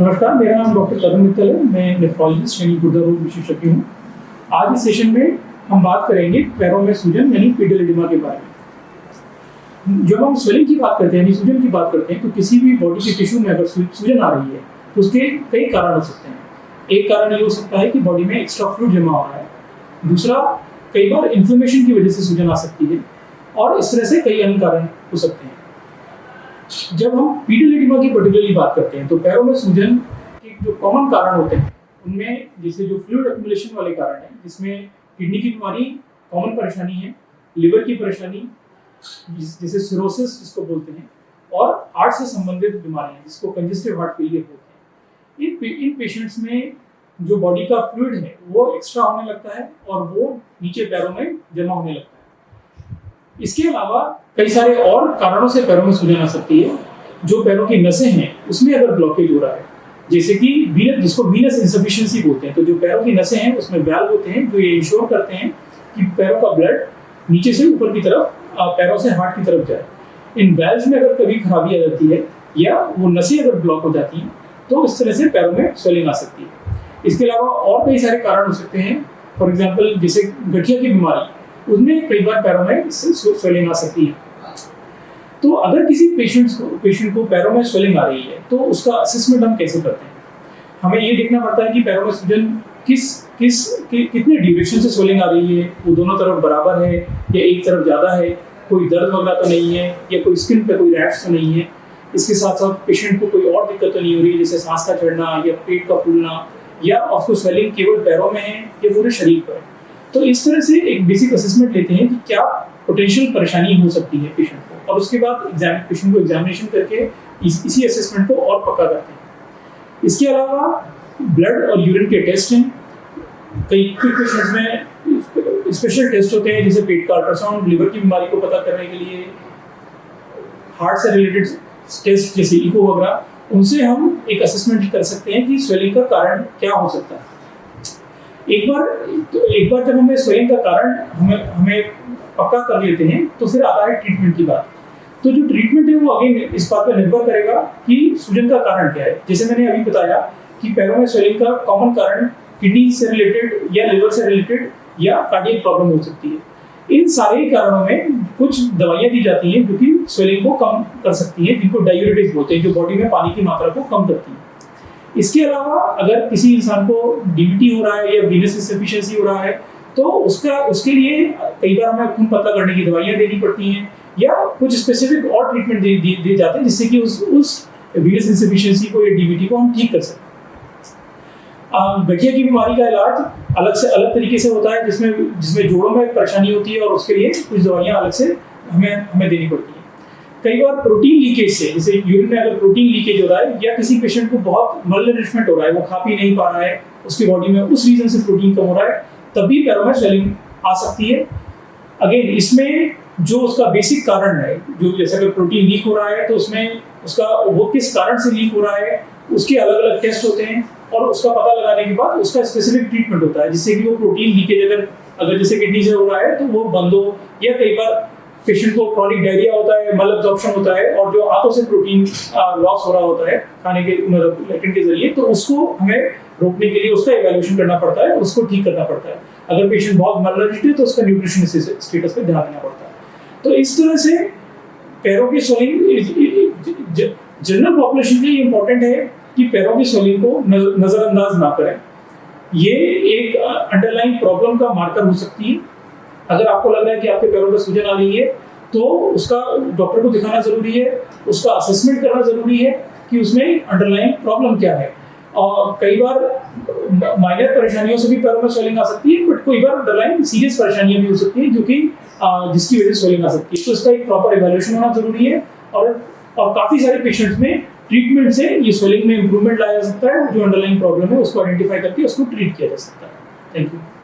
नमस्कार, मेरा नाम डॉक्टर कदम मित्तल है। मैं नेफ्रोलॉजिस्ट यानी गुर्दा रोग विशेषज्ञ हूँ। आज इस सेशन में हम बात करेंगे पैरों में सूजन यानी पेडल एडिमा के बारे में। जब हम स्वेलिंग की बात करते हैं यानी सूजन की बात करते हैं तो किसी भी बॉडी के टिश्यू में अगर सूजन आ रही है तो उसके कई कारण हो सकते हैं। एक कारण ये हो सकता है कि बॉडी में एक्स्ट्रा फ्लूइड जमा हो रहा है। दूसरा, कई बार इन्फ्लेमेशन की वजह से सूजन आ सकती है और इस तरह से कई अन्य कारण हो सकते हैं। जब हम पेडल एडिमा की पर्टिकुलरली बात करते हैं तो पैरों में सूजन के जो कॉमन कारण होते हैं उनमें जैसे जो फ्लूइड एक्युमुलेशन वाले कारण हैं, जिसमें किडनी की बीमारी कॉमन परेशानी है, लिवर की परेशानी जैसे सिरोसिस जिसको बोलते हैं, और हार्ट से संबंधित बीमारियां जिसको कंजेस्टिव हार्ट फेलियर बोलते हैं। इन पेशेंट्स में जो बॉडी का फ्लूइड है वो एक्स्ट्रा होने लगता है और वो नीचे पैरों में जमा होने लगता है। इसके अलावा कई सारे और कारणों से पैरों में सूजन आ सकती है। जो पैरों की नसें हैं उसमें अगर ब्लॉकेज हो रहा है, जैसे कि जिसको वीनस इंसफिशिएंसी बोलते हैं, तो जो पैरों की नसें हैं उसमें वैल्व होते हैं जो ये इंश्योर करते हैं कि पैरों का ब्लड नीचे से ऊपर की तरफ पैरों से हार्ट की तरफ जाए। इन वैल्व्स में अगर कभी खराबी आ जाती है या वो नसें अगर ब्लॉक हो जाती हैं तो इस तरह से पैरों में स्वेलिंग आ सकती है। इसके अलावा और कई सारे कारण हो सकते हैं। फॉर एग्जाम्पल जैसे गठिया की बीमारी, उसमें कई बार पैरों में स्वेलिंग आ सकती है। तो अगर किसी पेशेंट को पैरों में स्वेलिंग आ रही है तो उसका असेसमेंट हम कैसे करते हैं? हमें ये देखना पड़ता है कि पैरों में सूजन कितने ड्यूरेशन से स्वेलिंग आ रही है, वो दोनों तरफ बराबर है या एक तरफ ज़्यादा है, कोई दर्द वगैरह तो नहीं है या कोई स्किन पे कोई रैश तो नहीं है। इसके साथ साथ पेशेंट को कोई और दिक्कत तो नहीं हो रही है जैसे सांस का चढ़ना या पेट का फूलना, या उसको स्वेलिंग केवल पैरों में है या पूरे शरीर पर है। तो इस तरह से एक बेसिक असेसमेंट लेते हैं कि क्या पोटेंशियल परेशानी हो सकती है पेशेंट को, और उसके बाद पेशेंट को एग्जामिनेशन करके इसी असेसमेंट को और पक्का करते हैं। इसके अलावा ब्लड और यूरिन के टेस्ट हैं। कई पेशेंट्स में स्पेशल टेस्ट होते हैं जैसे पेट का अल्ट्रासाउंड, लिवर की बीमारी को पता करने के लिए, हार्ट से रिलेटेड टेस्ट जैसे इको वगैरह, उनसे हम एक असेसमेंट कर सकते हैं कि स्वेलिंग का कारण क्या हो सकता है। एक बार जब हमें स्वेलिंग का कारण हमें पक्का कर लेते हैं तो फिर आता है ट्रीटमेंट की बात। तो जो ट्रीटमेंट है वो अगेन इस बात पर निर्भर करेगा कि सूजन का कारण क्या है। जैसे मैंने अभी बताया कि पैरों में स्वेलिंग का कॉमन कारण किडनी से रिलेटेड या लिवर से रिलेटेड या कार्डियक प्रॉब्लम हो सकती है। इन सारे कारणों में कुछ दवाइयां दी जाती हैं जो कि स्वेलिंग को कम कर सकती हैं, जिनको डायूरेटिक्स बोलते हैं, जो बॉडी में पानी की मात्रा को कम करती हैं। इसके अलावा अगर किसी इंसान को डीवीटी हो रहा है या वीनस इंसफिशिएंसी हो रहा है तो उसके लिए कई बार हमें खून पतला करने की दवाइयां देनी पड़ती हैं या कुछ स्पेसिफिक और ट्रीटमेंट दिए जाते हैं जिससे कि उस वीनस इंसफिशिएंसी को या डीवीटी को हम ठीक कर सकते हैं। गठिया की बीमारी का इलाज अलग तरीके से होता है जिसमें जोड़ों में परेशानी होती है और उसके लिए कुछ दवाइयां अलग से हमें देनी पड़ती है। कई बार प्रोटीन लीकेज से, जैसे यूरिन में अगर प्रोटीन लीकेज हो रहा है या किसी पेशेंट को बहुत malnourishment हो रहा है, वो खा पी नहीं पा रहा है, उसकी बॉडी में उस रीजन से प्रोटीन कम हो रहा है, तभी पैरों में स्वेलिंग आ सकती है। अगेन इसमें जो उसका बेसिक कारण है, जो जैसे अगर प्रोटीन लीक हो रहा है तो उसमें वो किस कारण से लीक हो रहा है उसके अलग अलग टेस्ट होते हैं और उसका पता लगाने के बाद उसका स्पेसिफिक ट्रीटमेंट होता है जिससे कि वो प्रोटीन लीकेज अगर जैसे किडनी से हो रहा है तो वो बंद हो, या कई बार पेशेंट को क्रॉनिक डायरिया होता है, मल एब्जॉर्प्शन होता है और जो हाथों से प्रोटीन लॉस हो रहा होता है खाने के लेटरिन के जरिए, तो उसको हमें रोकने के लिए उसका इवैल्यूएशन करना पड़ता है, उसको ठीक करना पड़ता है। अगर पेशेंट बहुत malnourished है तो उसका न्यूट्रिशन स्टेटस पे ध्यान देना पड़ता है। तो इस तरह से पैरों की स्वेलिंग जनरल पॉपुलेशन के लिए इंपॉर्टेंट है कि पैरों की स्वेलिंग को नजरअंदाज ना करें। ये एक अंडरलाइंग प्रॉब्लम का मार्कर हो सकती है। अगर आपको लग रहा है कि आपके पैरों में सूजन आ रही है तो उसका डॉक्टर को दिखाना जरूरी है, उसका असेसमेंट करना जरूरी है कि उसमें अंडरलाइंग प्रॉब्लम क्या है। और कई बार माइनर परेशानियों से भी पैरों में स्वेलिंग आ सकती है, बट कई बार अंडरलाइंग सीरियस परेशानियां भी हो सकती हैं जो कि जिसकी वजह से स्वेलिंग आ सकती है। तो इसका एक प्रॉपर इवैल्यूएशन होना जरूरी है और काफी सारे पेशेंट्स में ट्रीटमेंट से ये स्वेलिंग में इंप्रूवमेंट लाया जा सकता है। जो अंडरलाइंग प्रॉब्लम है उसको आइडेंटिफाई करके उसको ट्रीट किया जा सकता है। Thank you.